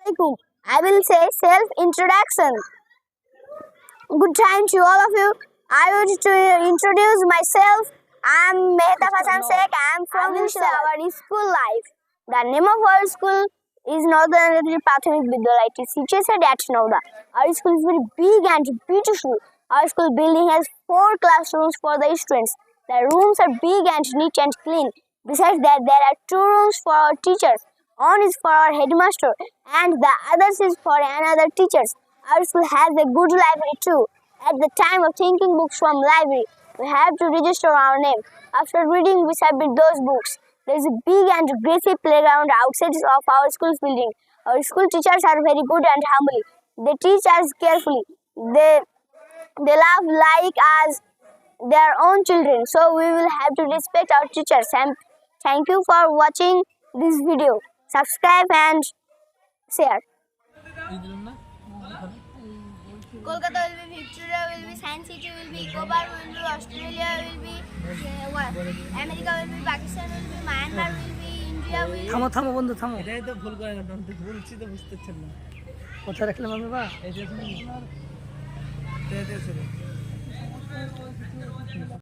Assalamualaikum. I will say self-introduction. Good time to all of you. I would to introduce myself. I am Mehtap Hassan Sheikh. I am from our school life. The name of our school is Northern Prathamic Vidyalaya. It is situated at Nauda. Our school is very big and beautiful. Our school building has 4 classrooms for the students. The rooms are big and neat and clean. Besides that, there are 2 rooms for our teachers. One is for our headmaster and the others is for another teachers. Our school has a good library too. At the time of thinking books from library, we have to register our name. After reading, we submit those books. There is a big and grassy playground outside of our school's building. Our school teachers are very good and humble. They teach us carefully. They love like us their own children. So we will have to respect our teachers. And thank you for watching this video. Subscribe and share. Kolkata will be Victoria, will be Science City, will be Ecobar, will be Australia, will be America, will be Pakistan, will be Myanmar, will be India, will be থামো বন্ধু থামো এটাই তো ভুল করে না বলছি তো বুঝতে পারছেন না কথা রাখলাম আমি বা এই যে